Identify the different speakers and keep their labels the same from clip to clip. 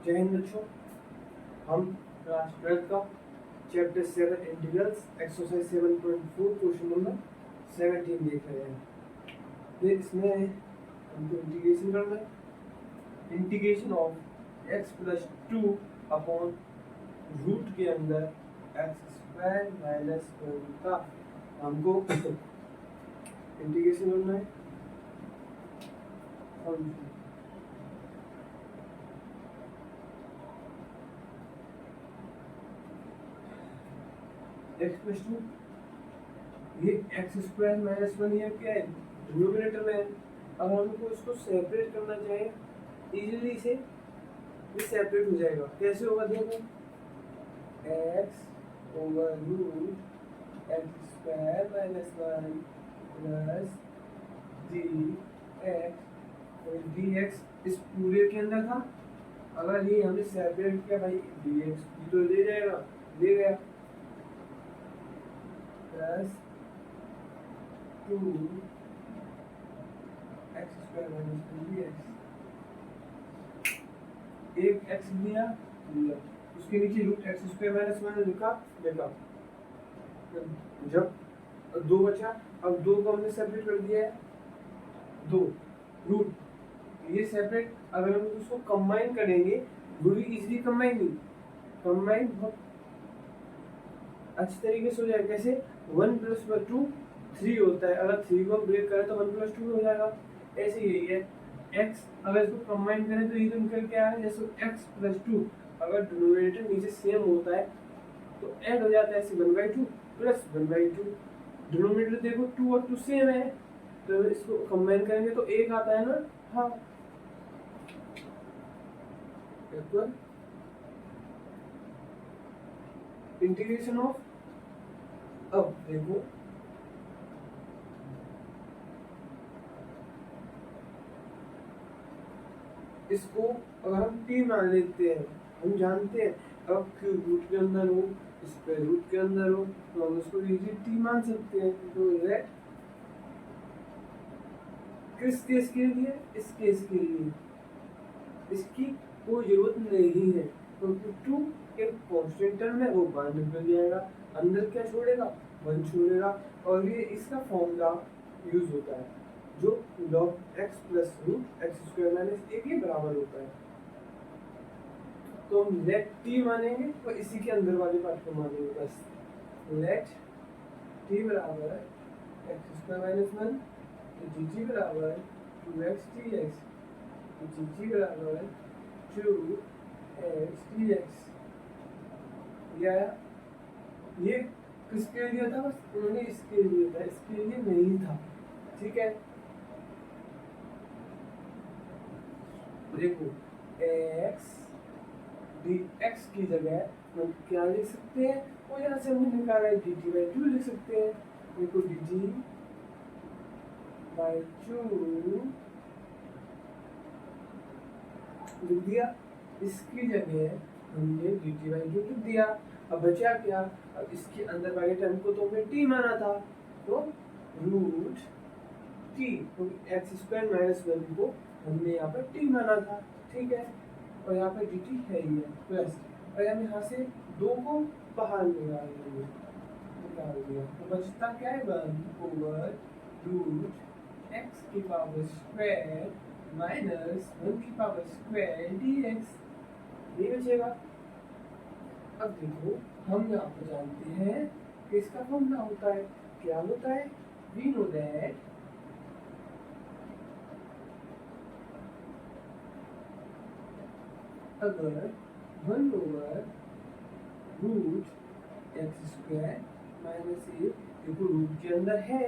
Speaker 1: जय हिंद बच्चों। हम क्लास 12 का chapter 7 integrals exercise 7.4 question number 17 देख रहे हैं। फिर इसमें हमको इंटीग्रेशन करना है। Integration of x plus 2 upon root के अंदर एक्स स्क्वायर माइनस 1 का हमको इंटीग्रेशन करना है। एक्स प्लस 2 ये एक्स स्क्वायर माइनस 1 ये क्या है, डिनोमिनेटर में है। अब हमको इसको सेपरेट करना चाहिए, इजीली इसे ये सेपरेट हो जाएगा। कैसे होगा देखो, X over root X square minus 1 plus D X और डी एक्स इस पूरे के अंदर था। अगर ये हमने सेपरेट किया भाई, डी एक्स तो ले जाएगा, ले गया, plus 2 x square minus 2 x, एक एक्स लिया, उसके नीचे रूट एक्स स्क्वायर माइनस 1 लिखा, देखा जब 2 बचा। अब 2 को हमने सेपरेट कर दिया है, 2 रूट ये सेपरेट। अगर हम उसको कंबाइन करेंगे, वो भी इजीली कंबाइन नहीं, कंबाइन बहुत अच्छी तरीके से हो जाएगा। कैसे, 1 प्लस 2 3 होता है, अगर 3 को ब्रेक करें तो 1 प्लस 2 हो जाएगा। ऐसे ही है x, अगर इसको कंबाइन करें तो ये तो निकल के आया जैसे x प्लस 2, अगर डिनोमिनेटर नीचे सेम होता है तो ऐड हो जाता है ऐसे 1/2 प्लस 1/2। डिनोमिनेटर देखो 2 और 2 सेम है, तो इसको कंबाइन करेंगे तो 1 आता है ना। हाँ, इंटीग्रेशन ऑफ, अब देखो इसको अगर हम t मान लेते हैं, हम जानते हैं अब क्यूब रूट के अंदर हो, स्क्वायर रूट के अंदर हो, तो हम उसको इजी t मान सकते हैं। तो लेट किस केस के लिए, इस केस के लिए इसकी कोई जरूरत नहीं है, क्योंकि टू एक कांस्टेंट टर्म है, वो बाहर निकल जाएगा, अंदर क्या छोड़ेगा, 1 छोड़ेगा। और ये इसका फॉर्मूला यूज होता है जो log x plus root X square minus 1 के बराबर होता है। तो हम लेट t मानेंगे और इसी के अंदर वाले पार्ट को मानेंगे बस। लेट t बराबर एक्स स्क्वायर माइनस 1, तो dt बराबर 2x dx, तो dt बराबर 2x dx। ये किसके लिए था, बस उन्होंने इसके लिए था, इसके लिए नहीं था। ठीक है, देखो x dx की जगह हम क्या लिख सकते हैं, वो यहाँ से हमने निकाला है dt/2 लिख सकते हैं। देखो dt/2 लिख दिया, इसकी जगह हमने dt/2 लिख दिया। अब बचा क्या, अब इसके अंदर वाले टर्म को तो हमने t माना था, तो रूट t, क्योंकि एक्स स्क्वायर माइनस 1 को हमने यहाँ पर t माना था। ठीक है, और यहाँ पर dt है ही है प्लस, और हम यहाँ से 2 को बाहर निकाल दिया, तो बचता क्या है, 1 ओवर रूट एक्स की पावर स्क्वायर माइनस 1 की पावर स्क्वायर dx, ये बचेगा। अब देखो हम यहाँ पर जानते हैं कि इसका फॉर्मूला होता है, क्या होता है, वी नो दैट अगर 1 over root X square minus 1, देखो रूट के अंदर है,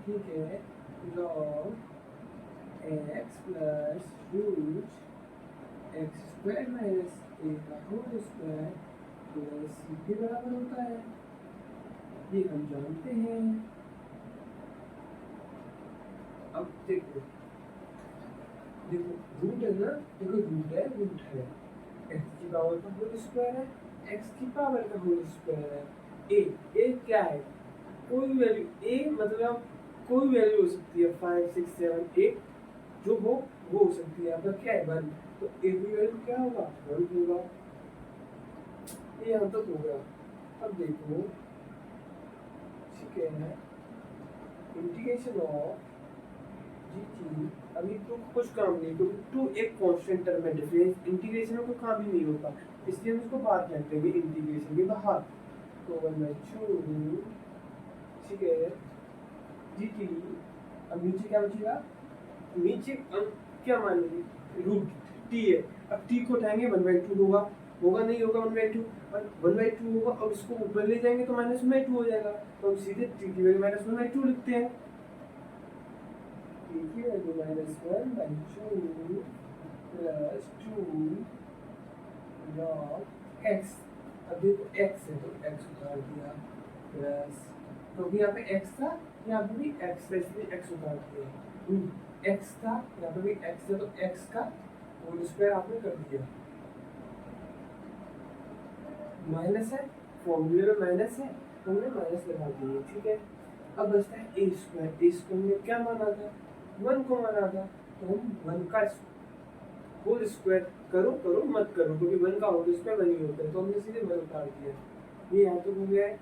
Speaker 1: ठीक है, log X plus root X square minus 1 का होल स्क्वायर प्लस सी के बराबर होता है, ये हम जानते हैं। अब देखो रूट है ना, देखो रूट है एक्स की पावर का होल स्क्वायर है, एक्स की पावर का होल स्क्वायर है। ए क्या है, कोई वैल्यू, ए मतलब कोई वैल्यू हो सकती है, 5 6 7 8, जो वो हो सकती है। यहाँ पर क्या है 1, तो ए की वैल्यू क्या होगा 1 होगा। ये यहाँ तक हो गया। अब देखो ठीक है, इंटीग्रेशन ऑफ जी अभी तो कुछ काम नहीं, क्योंकि टू एक कांस्टेंट टर्म है, डिफरेंस इंटीग्रेशन में कोई काम ही नहीं होता, इसलिए हम इसको बात करते हैं इंटीग्रेशन के बाहर। तो 1/2 ठीक है जी टी। अब नीचे क्या बचेगा, नीचे हम क्या मान लेंगे रूट टी है। अब टी को उठाएंगे 1/2 होगा, होगा नहीं होगा 1/2, और 1/2 होगा। अब इसको ऊपर ले जाएंगे तो -1/2 हो जाएगा, तो हम सीधे टी की वैल्यू -1/2 लिखते हैं। टी की वैल्यू -1/2 प्लस 2 लॉग एक्स। अब देखो x है तो x उतार दिया, प्लस क्योंकि यहाँ पे x था, यहाँ पे भी x था इसलिए x उतार दिया। x था यहाँ पे भी x है तो x का होल स्क्वायर आपने कर दिया। माइनस है, फॉर्मूले में माइनस है तो हमने माइनस लगा दिए। ठीक है, अब बचता है ए स्क्वायर। ए स्क्वायर में क्या माना था 1 को माना था, तो हम 1 का होल स्क्वायर करो करो मत करो, क्योंकि 1 का होल स्क्वायर 1 ही होता है, तो हमने सीधे 1 उतार दिया। ये यहाँ तो हो गया है।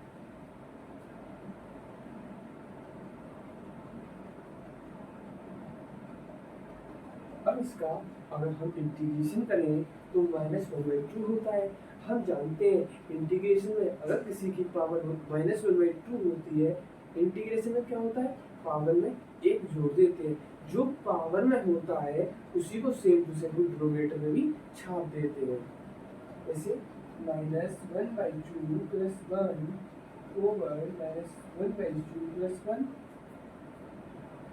Speaker 1: अब इसका अगर हम इंटीग्रेशन करें तो -1/2 होता है। हम जानते हैं इंटीग्रेशन में अगर किसी की पावर -1/2 होती है, इंटीग्रेशन में क्या होता है पावर में एक जोड़ देते हैं, जो पावर में होता है उसी को सेम टू सेम डिनोमिनेटर में भी छाप देते हैं। जैसे -1/2 plus 1 over -1/2 plus 1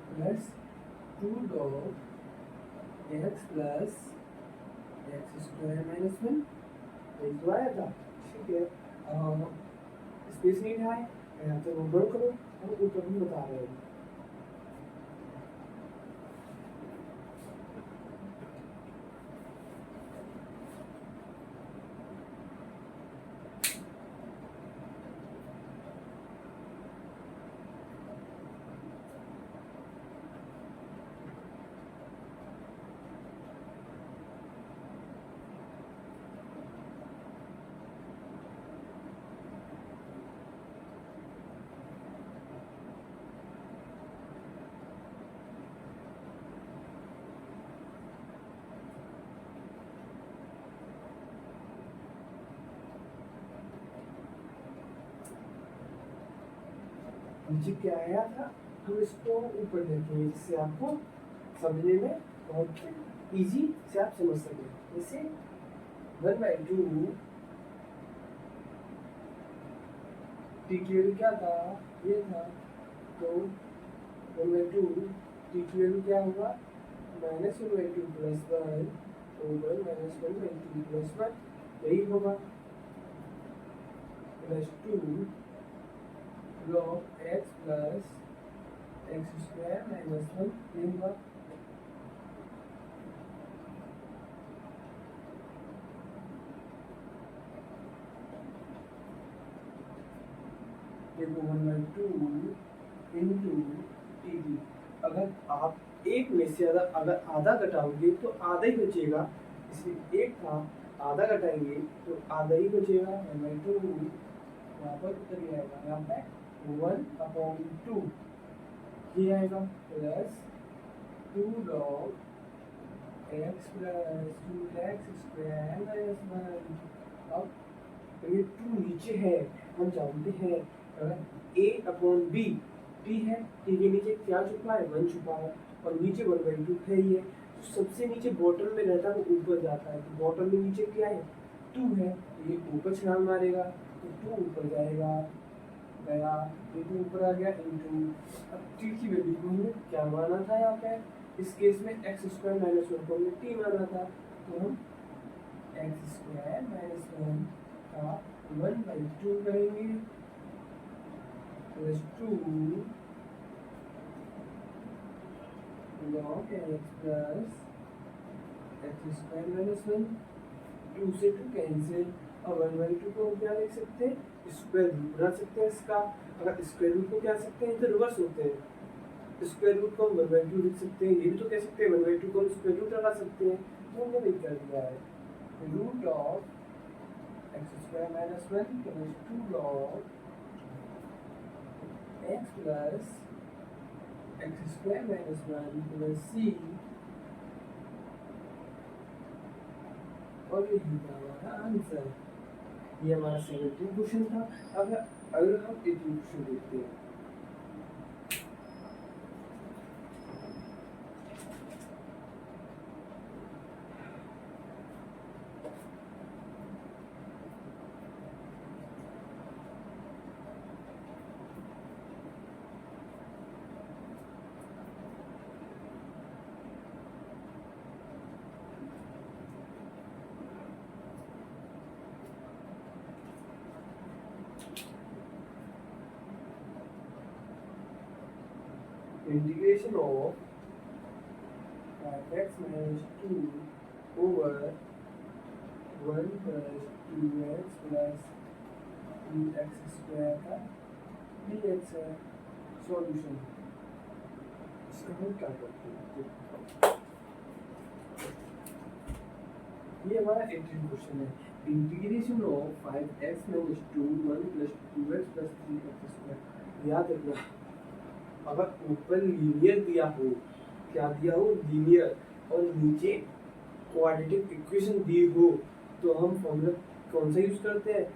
Speaker 1: plus 2 log x plus x square minus 1 एक तो आया था। ठीक है, स्पेस नहीं है यहाँ पे वो बड़ करो, हम ऊपर भी बता रहे हैं। नीचे क्या आया था हम इसको ऊपर देखेंगे, जिससे आपको समझने में बहुत इजी से आप समझ सकें। जैसे 1/2 टी की वैल्यू क्या था ये था, तो 1/2 टी की वैल्यू क्या होगा -1/2 प्लस 1 ओवर -1/2 प्लस 1 यही होगा, plus 2 log x plus x square minus 1 ये होगा। देखो 1/2 इंटू टी डी। अगर आप एक में से अगर आधा घटाओगे तो आधा ही बचेगा, इसलिए एक था आधा घटाएंगे तो आधा ही बचेगा। 1/2 यहाँ पर उतर जाएगा, यहाँ पे 1/2 ये आएगा plus 2 log x plus 2x square minus 1। अब तो ये 2 नीचे है, हम जानते हैं अगर a/b t है, t के नीचे क्या छुपा है 1 छुपा है, और नीचे 1/2 है ही है, तो सबसे नीचे बॉटम में रहता है वो ऊपर जाता है, तो बॉटम में नीचे क्या है 2 है, तो ये ऊपर छलांग मारेगा तो 2 ऊपर जाएगा गया, ये 2 ऊपर आ गया इंटू। अब t की वैल्यू को हमने क्या माना था यहाँ पे, इस केस में एक्स स्क्वायर माइनस 1 को हमने t माना था, तो हम एक्स स्क्वायर माइनस 1 का 1/2 करेंगे plus 2 log x plus x square minus 1। 2 से 2 कैंसिल, और 1/2 को हम क्या लिख सकते हैं स्क्वायर रूट बना सकते हैं इसका। अगर स्क्वायर रूट को क्या सकते हैं तो रिवर्स होते हैं, स्क्वायर रूट को हम 1/2 लिख सकते हैं, ये भी तो कह सकते हैं 1/2 को हम स्क्वायर रूट लगा सकते हैं, तो हमने वही कर दिया है। Root of x² - 1 plus 2 log x plus x² - 1 plus c, और यही था हमारा आंसर। ये हमारा 17 क्वेश्चन था। अगर हम 18 क्वेश्चन देखते हैं, integration of 5x - 2 over 1 plus 2x plus 2x² का dx है। सॉल्यूशन इसका हम क्या करते हैं, ये हमारा 18 क्वेश्चन है। Integration of 5x - 2 1 plus 2x plus 3x²। याद रखना, अगर ऊपर लीनियर दिया हो, क्या दिया हो, लीनियर, और नीचे क्वाड्रेटिक इक्वेशन दी हो, तो हम फॉर्मूला कौन सा यूज करते हैं,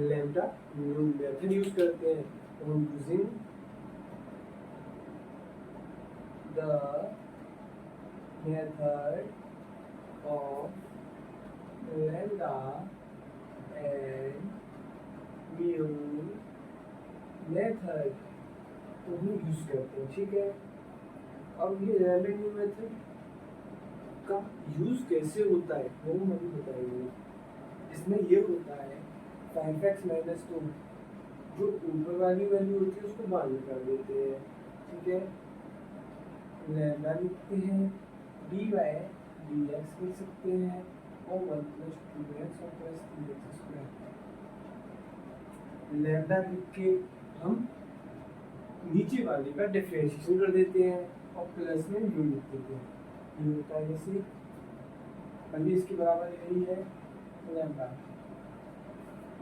Speaker 1: लैम्ब्डा मेथड यूज करते हैं। तो हम using the method of lambda and mu method तो हम यूज करते हैं, ठीक है। अब ये लैम्ब्डा म्यू मेथड का यूज कैसे होता है वो हम अभी बताएंगे। इसमें ये होता है 5x - 2 जो ऊपर वाली वैल्यू होती है उसको बाहर निकाल देते हैं, ठीक है। लैम्ब्डा लिखते हैं, dy dx लिख सकते हैं, और 1 plus 2x और प्लस 3x²। लैम्ब्डा लिख के हम नीचे वाले का डिफरेंशिएशन कर देते हैं और प्लस में यू लिख देते हैं। ये होता है जैसे अभी इसके बराबर यही है लैम्ब्डा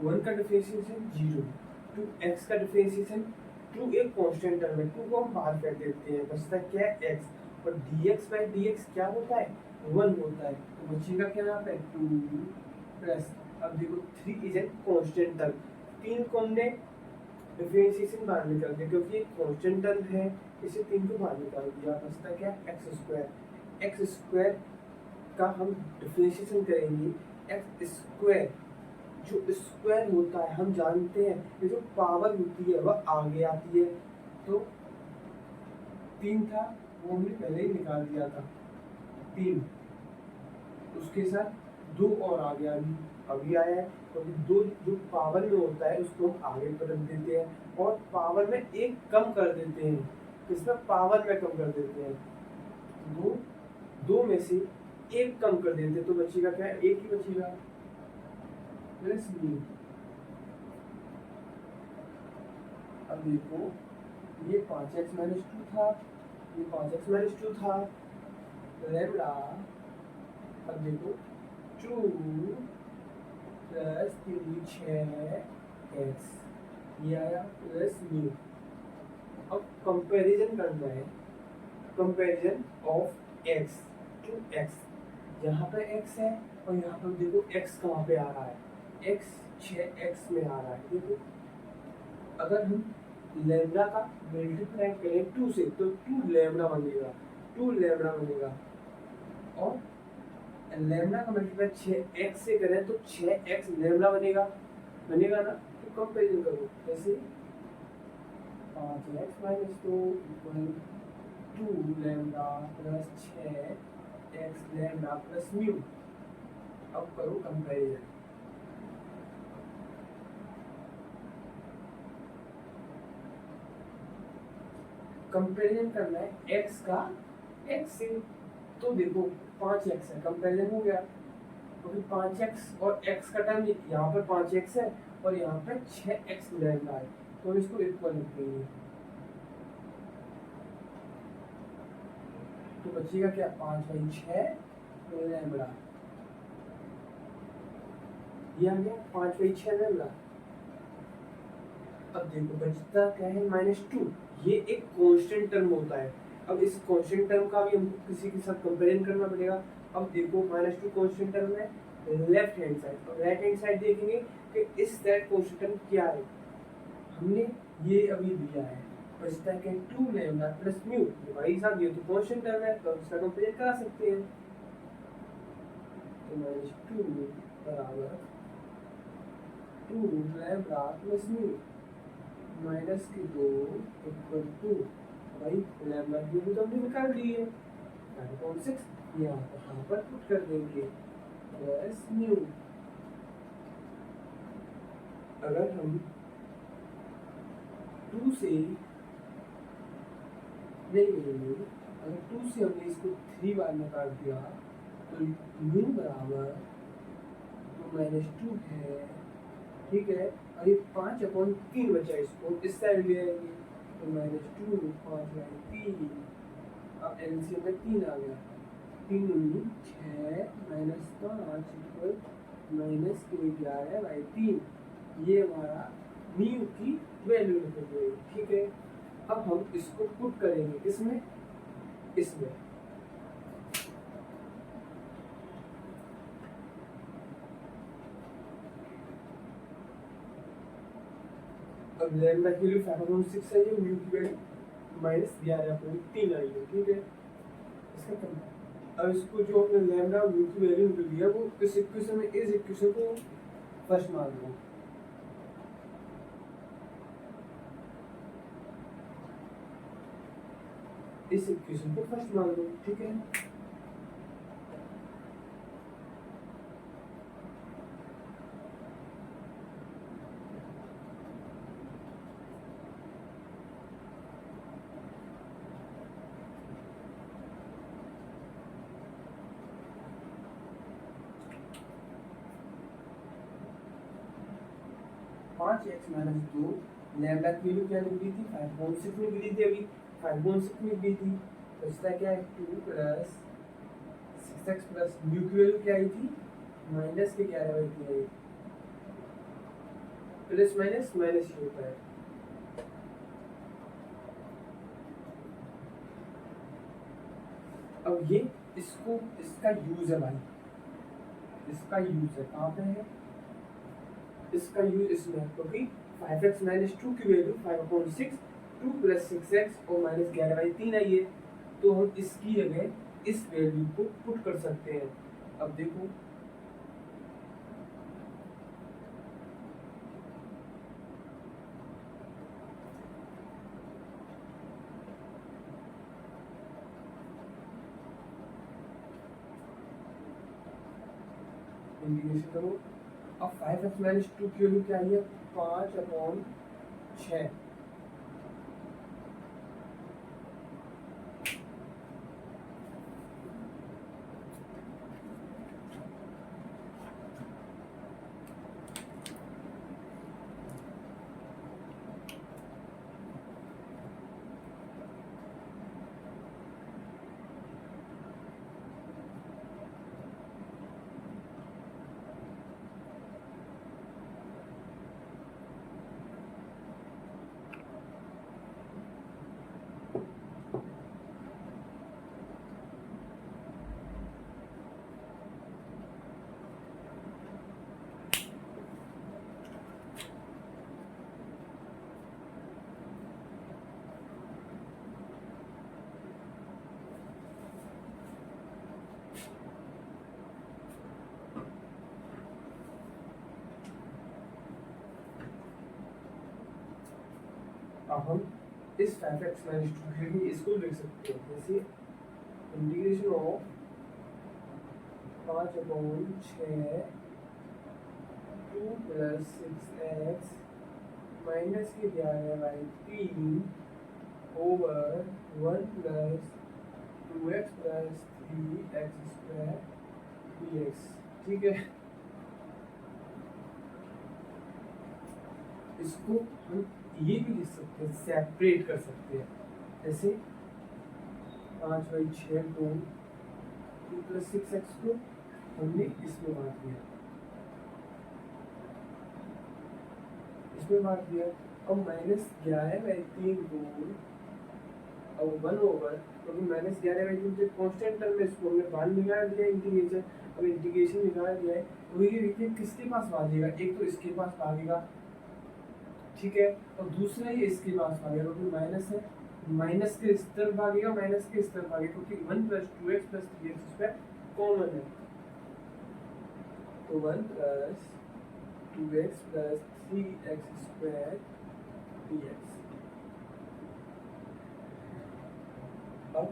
Speaker 1: 1 का डिफरेंशिएशन 0, 2x का डिफरेंशिएशन 2 एक कांस्टेंट टर्म है, 2 को हम बाहर कर देते हैं, बचता क्या है x, और dx/dx क्या होता है 1 होता है, तो बचेगा क्या यहाँ पे 2 प्लस, अब देखो 3 इज ए कांस्टेंट टर्म, 3 को हमने डिफरेंशिएशन बाहर निकाल दिया क्योंकि एक कांस्टेंट टर्म है, इसे 3 को बाहर निकाल दिया, बचता क्या x² का हम डिफरेंशिएशन करेंगे, x² जो स्क्वायर होता है हम जानते हैं, ये जो पावर होती है वह आगे आती है, तो 3 था वो हमने पहले ही निकाल दिया था 3, उसके साथ 2 और आगे अभी आया है, क्योंकि 2 जो पावर में होता है उसको हम आगे रख देते हैं और पावर में एक कम कर देते हैं, इसमें पावर में कम कर देते हैं, 2 में से एक कम कर देते हैं, तो बचेगा क्या, एक ही बचेगा प्लस b। अब देखो ये 5x - 2 था, ये 5x - 2 था, लैम्ब्डा, अब देखो 2 प्लस 3 6x, ये आया प्लस म्यू। अब कंपैरिजन करना है, comparison of x to x, यहाँ पे x है और यहाँ पर देखो x कहाँ पे आ रहा है, x 6x में आ रहा है, देखो अगर हम लैम्ब्डा का मल्टीप्लाई करें 2 से तो 2 लैम्ब्डा बनेगा, 2 लैम्ब्डा बनेगा, और लैम्ब्डा का मल्टीप्लाई 6x से करें तो 6x लैम्ब्डा बनेगा ना। तो कंपैरिजन करो, जैसे 5x - 2 = 2 lambda plus 6x lambda plus mu. अब करो कंपैरिजन, कंपैरिजन करना है x का x से, तो देखो 5x है, कंपैरिजन हो गया, तो फिर 5x और x का टर्म यहाँ पर 5x है और यहाँ पर 6x लैम्ब्डा है, तो इसको इक्वल लिख देंगे, तो बचेगा क्या 5/6 लैम्बडा, ये आ गया 5/6 लैम्बडा। अब देखो बचता क्या है -2, ये एक कांस्टेंट टर्म होता है। अब इस कांस्टेंट टर्म का भी हमको किसी के साथ कंपेरिजन करना पड़ेगा। अब देखो -2 कांस्टेंट टर्म है लेफ्ट हैंड साइड, और राइट हैंड साइड देखेंगे कि इस दैट कांस्टेंट टर्म क्या है, हमने ये अभी दिया है। बचता है 2 लैम्डा प्लस म्यू, भाई साहब ये तो कांस्टेंट टर्म है तो इसका कंपेयर करा सकते हैं। तो -2 बराबर 2 lambda plus mu -2 equal to, भाई लैम्डा की वैल्यू तो हमने निकाल ली है 5.6, यहाँ पर पुट कर देंगे प्लस म्यू। अगर हम 2 से नहीं, अगर 2 से हमने इसको 3 बार में काट दिया तो म्यू बराबर तो -2 है, ठीक है। और ये 5/3 बचा, इसको इस साइड ले आएंगे तो -2 5/3, अब एलसीएम में 3 आ गया, 3 6 -5 इक्वल -11/3, ये हमारा म्यू की वैल्यू निकल गई, ठीक है। अब हम इसको पुट करेंगे किसमें, इसमें। अब लैम्डा की वैल्यू 5.6 है, ये म्यू की वैल्यू -11/3 आई है, ठीक है। इसका अब इसको जो हमने लैम्डा और म्यू की वैल्यू निकल लिया, वो इस इक्वेशन में, इस इक्वेशन को फर्स्ट मान लो, इस इक्वेशन को फर्स्ट मान लो, ठीक है। पाँच एक्स -2 लैम्डा की वैल्यू क्या निकली थी 5.6 निकली थी, अभी 5.6 निकली थी, तो इसका क्या है 2 + 6x प्लस म्यू की वैल्यू क्या आई थी -11/3 आई, प्लस माइनस माइनस ही होता है। अब ये इसको, इसका यूज है भाई, इसका यूज है कहाँ पे है, इसका यूज इसमें, क्योंकि 5x -2 की वैल्यू 5/6, 2 + 6x और -11/3 आई है, तो हम इसकी जगह इस वैल्यू को पुट कर सकते हैं। अब देखो इंटीग्रेशन करो, अब 5x -2 की वैल्यू क्या आई है 5/6, अब हम इस 5x -2 के लिए इसको लिख सकते हैं, जैसे integration of 5/6 2 + 6x -11/3 over 1 + 2x + 3x² dx, ठीक है। इसको हम ये भी लिख सकते हैं, सेपरेट कर सकते हैं, जैसे 5/6 को 2 + 6x को हमने इसमें बांट दिया, इसमें बांट दिया। अब -11/3 को अब 1/, क्योंकि -11/3 से कांस्टेंट टर्म में इसको हमने बाहर निकाल दिया इंटीग्रेशन। अब इंटीग्रेशन निकाल दिया है तो ये देखिए किसके पास भागेगा, एक तो इसके पास भागेगा, ठीक है, और दूसरा ये इसके पास भागेगा, क्योंकि माइनस है, माइनस के इस तरफ भागेगा, माइनस के इस तरफ भागेगा, क्योंकि 1 + 2x + 3x² कॉमन है, तो 1 + 2x + 3x² dx। अब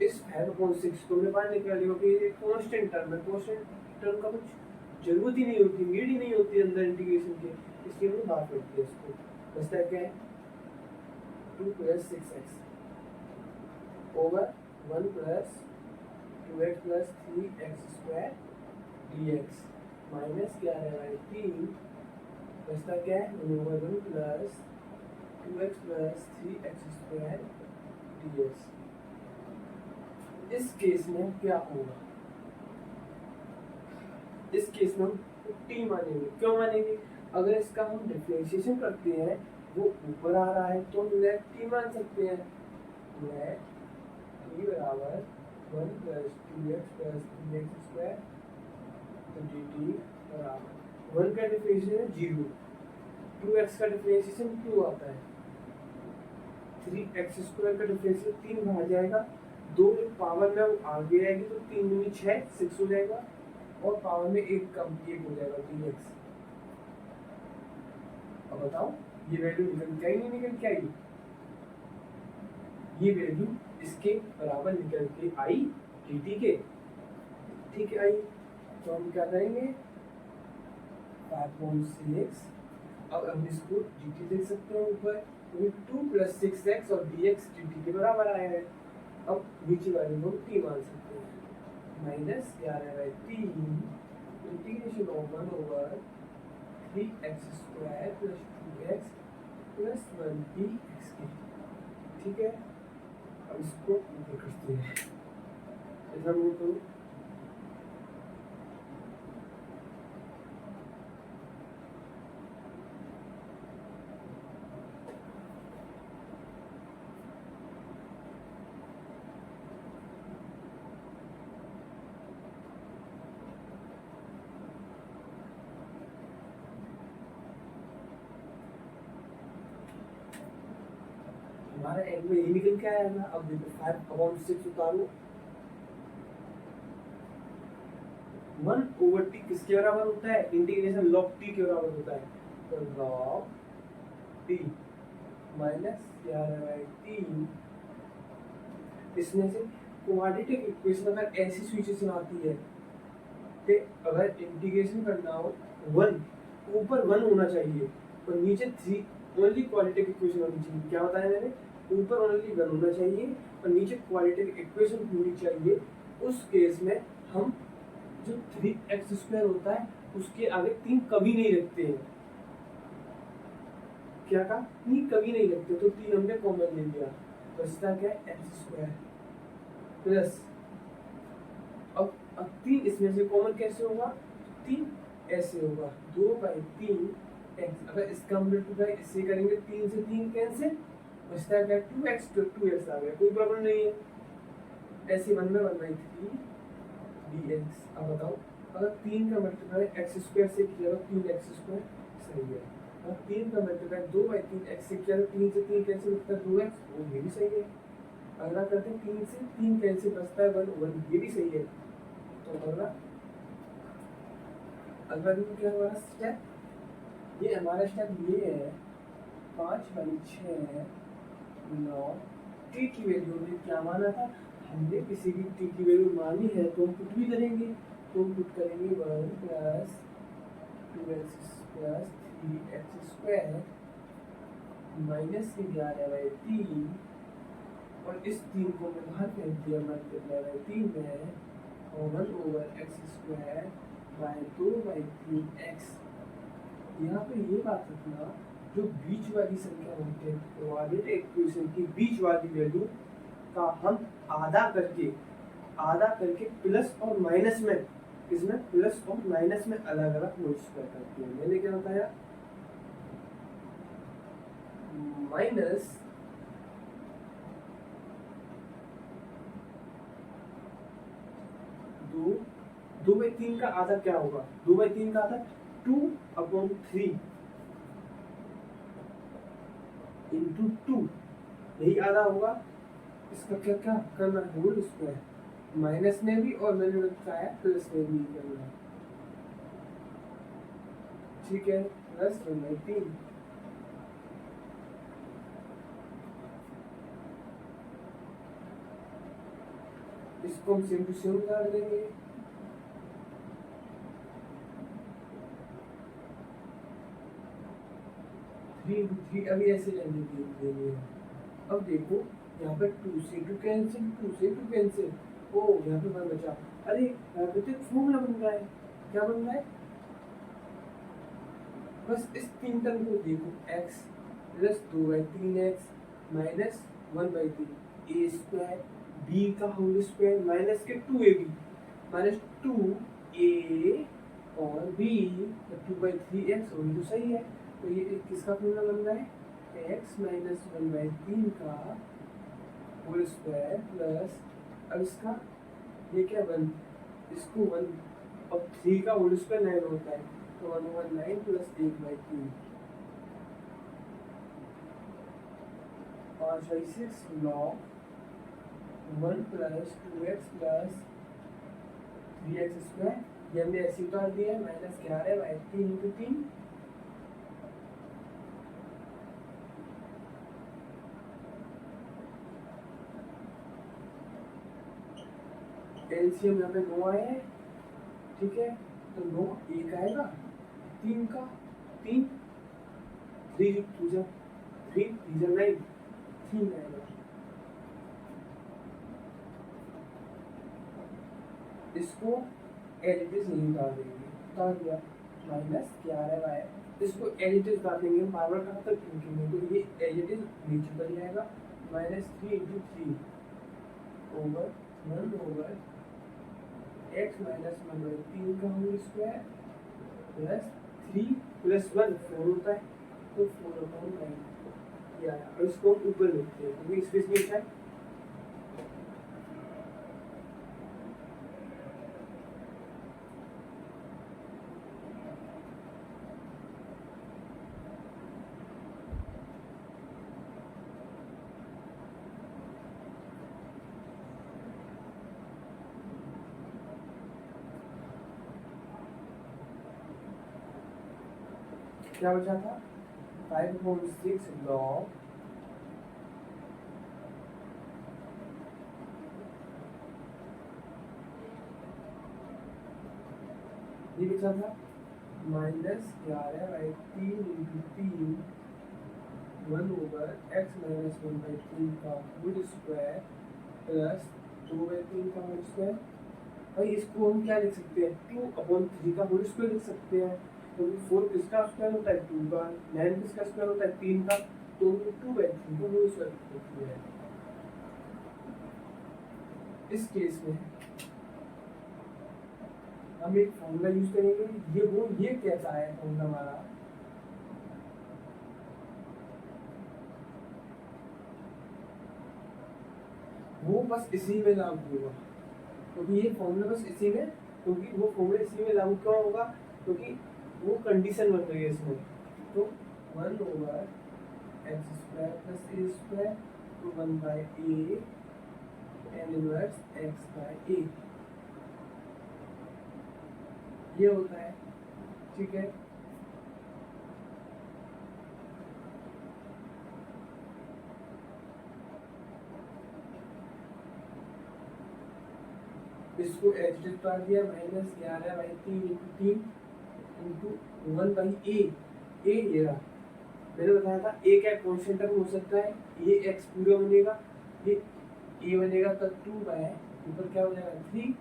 Speaker 1: इस 5/6 को मैं बाहर निकाल लिया, क्योंकि ये कांस्टेंट टर्म है, कांस्टेंट टर्म का कुछ जरूरत ही नहीं होती, नीड ही नहीं होती अंदर इंटीग्रेशन के, इसलिए हमने बाहर कर दिया इसको। बचता है क्या है, 2 + 6x over 1 + 2x + 3x² dx minus 11/3 बचता क्या है, 1 ओवर 1 + 2x + 3x² dx। इस केस में क्या होगा, इस केस में हम t मानेंगे। क्यों मानेंगे, अगर इसका हम डिफरेंशिएशन करते हैं वो ऊपर आ रहा है तो हम लेट t मान सकते हैं, लेट t बराबर 1 + 2x + 3x² तो dt बराबर 1 का डिफरेंशिएशन 0, 2x का डिफरेंशिएशन 2 आता है, 3x² का डिफरेंशिएशन 3 बाहर जाएगा, 2 पावर में वो आगे आएगी तो 3 दूनी 6 6 हो जाएगा, और पावर में 1 कम 1 हो जाएगा dx। अब बताओ ये वैल्यू निकल के आई नहीं निकल के आई, ये वैल्यू इसके बराबर निकल के आई dt के, ठीक है आई। तो हम क्या करेंगे 5/6, अब हम इसको dt देख सकते हैं ऊपर, क्योंकि 2 + 6x और dx dt के बराबर आया है। अब नीचे वाले को t मान सकते हैं, -11/3 integration of 1 over 3x² + 2x + 1 dx के, ठीक है। अब इसको ऊपर करते हैं, इतना मूव करो, हमारा एंड में ये निकल के आया ना। अब देखो 5/6 उतारो, 1/t किसके बराबर होता है, इंटीग्रेशन log t के बराबर होता है, तो log t -11/3, इसमें से क्वाड्रेटिक इक्वेशन अगर ऐसी सिचुएशन आती है कि अगर इंटीग्रेशन करना हो 1 ऊपर 1 होना चाहिए और नीचे 3, ओनली क्वाड्रेटिक इक्वेशन होनी चाहिए। क्या बताया मैंने, ऊपर ओनली 1 होना चाहिए और नीचे क्वाड्रेटिक इक्वेशन होनी चाहिए। उस केस में हम जो 3x² होता है उसके आगे 3 कभी नहीं रखते हैं। क्या कहा, 3 कभी नहीं रखते, तो 3 हमने कॉमन ले लिया, बचता क्या है x² प्लस, अब 3 इसमें से कॉमन कैसे होगा, 3 ऐसे होगा, 2/3 x, अगर इसका मल्टीप्लाई इससे करेंगे 3 से 3 कैंसिल, बचता है क्या 2x, तो 2x आ गया, कोई प्रॉब्लम नहीं है, ऐसे 1 में 1/3 dx। अब बताओ अगर 3 का मल्टीप्लाई x² से किया तो 3x² सही है, और 3 का मल्टीप्लाई 2/3 x से किया तो 3 से 3 कैंसिल होता है 2x, वो ये भी सही है। अगला करते हैं 3 से 3 कैंसिल बचता है 1, ये भी सही है। तो अगला भी क्या हमारा स्टेप, ये हमारा स्टेप ये है 5/6 9 t की वैल्यू हमने क्या माना था, हमने किसी भी t की वैल्यू मानी है तो हम पुट भी करेंगे, तो पुट करेंगे 1 + 2x + 3x² -11/3, और इस 3 को मैं बाहर फेंक दिया -11/3 में, और 1 ओवर x² / 2/3x। यहाँ पे ये बात रखना, जो बीच वाली संख्या होती है क्वाड्रेटिक इक्वेशन की बीच वाली वैल्यू का हम आधा करके प्लस और माइनस में, इसमें प्लस और माइनस में अलग अलग होल स्क्वायर करते हैं। मैंने क्या बताया, माइनस दो बाई तीन का आधा क्या होगा, 2/3 का आधा 2/3 इंटू 2, यही आधा होगा। इसका क्या क्या करना है, होल स्क्वायर, माइनस में भी और मैंने बताया प्लस में भी करना है, ठीक है। प्लस 1/3, इसको हम सेम टू सेम कर देंगे। थ्री अभी ऐसे रहने देंगे। अब देखो यहाँ पे 2 से 2 कैंसिल, 2 से 2 कैंसिल, ओ यहाँ पे 1 बचा। अरे यहाँ पे तो एक फॉर्मूला बन रहा है, क्या बन रहा है, बस इस तीन टर्म को देखो, x प्लस 2/3x माइनस 1/3 ए स्क्वायर बी का होल स्क्वायर माइनस के 2ab माइनस 2a और b 2/3x, वही तो सही है। तो ये किसका फॉर्मूला बन रहा है, x माइनस 1/3 का होल स्क्वायर प्लस, अब इसका ये क्या 1, इसको 1 और 3 का होल स्क्वायर 9 होता है, तो 1/9 plus 1/3, 5/6 log 1 plus 2x plus 3x square, ये हमने ऐसे उतार दिया है, माइनस 11/3 इंटू 3, एलसीएम यहाँ पे 9 आया है, ठीक है। तो 9 एक आएगा, 3 का 3, 3 2 जा 3 3 जा 9, 3 आएगा। इसको एज इट इज नहीं उतार देंगे, उतार दिया, माइनस 11 इसको एज इट इज उतार देंगे, हम बार बार कहाँ तक लिखेंगे, तो ये एज इट इज नीचे उतर जाएगा, minus 3 into 3 over 1 over x minus 1/3 का होल स्क्वायर प्लस 3 प्लस 1 4 होता है, तो 4/9 या और इसको ऊपर लिखते हैं क्योंकि स्पेस नहीं है। क्या बचा था, 5/6 log ये बचा था minus 11/3 into 3 1 over x minus 1/3 का होल स्क्वायर प्लस 2/3 का होल स्क्वायर। भाई इसको हम क्या लिख सकते हैं, 2/3 का होल स्क्वायर लिख सकते हैं, क्योंकि 4 किसका स्क्वायर होता है 2 का, 9 किसका स्क्वायर होता है 3 का, तो 2/3 का होल स्क्वायर होती है। इस केस में हम एक फॉर्मूला यूज करेंगे, ये कैसा है फॉर्मूला हमारा, वो बस इसी में लागू होगा, क्योंकि ये फॉर्मूला बस इसी में, क्योंकि वो फॉर्मूला इसी में लागू क्यों होगा, क्योंकि वो कंडीशन बन रही है इसमें। तो 1 over x square plus a square तो 1/a n इनवर्स x/a ये होता है, ठीक है। इसको एच उतार दिया, माइनस 11/3 इंटू 3 इंटू 1/a, ए ये रहा, मैंने बताया था ए क्या कॉन्स्टेंट टर्म हो सकता है, ये x पूरा बनेगा, ये a बनेगा, तो 2 बाय ऊपर क्या हो जाएगा 3,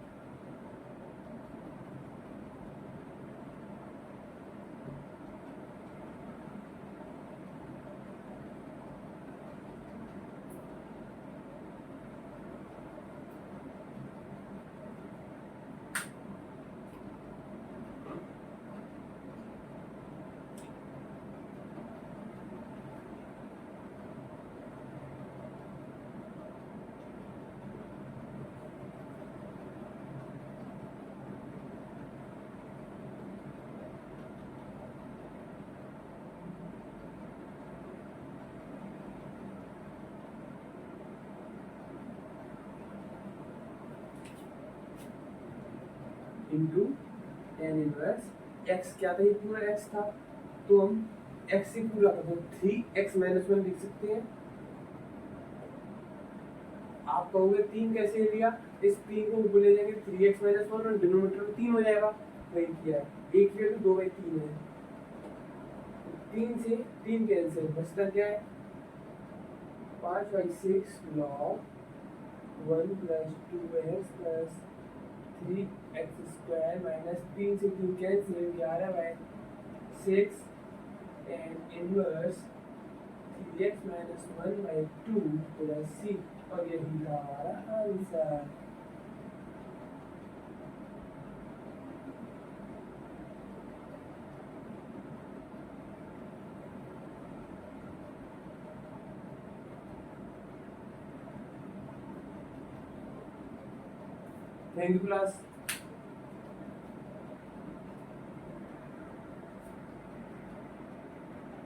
Speaker 1: इंटू टेन इनवर्स एक्स क्या था, ये पूरा एक्स था, तो हम एक्स से पूरा का तो 3x-1 लिख सकते हैं। आप कहोगे 3 कैसे लिया, इस 3 को ऊपर ले जाएंगे 3x-1 और डिनोमिनेटर में 3 हो जाएगा, वही किया है, एक लिया तो 2/3 है, 3 से 3 कैंसिल, बचता क्या है 5/6 log 1 + 2x + 3x² माइनस 3 से 3 cancel 11/6 and inverse 3x-1/2 + c, और यही था हमारा आंसर। Thank you class.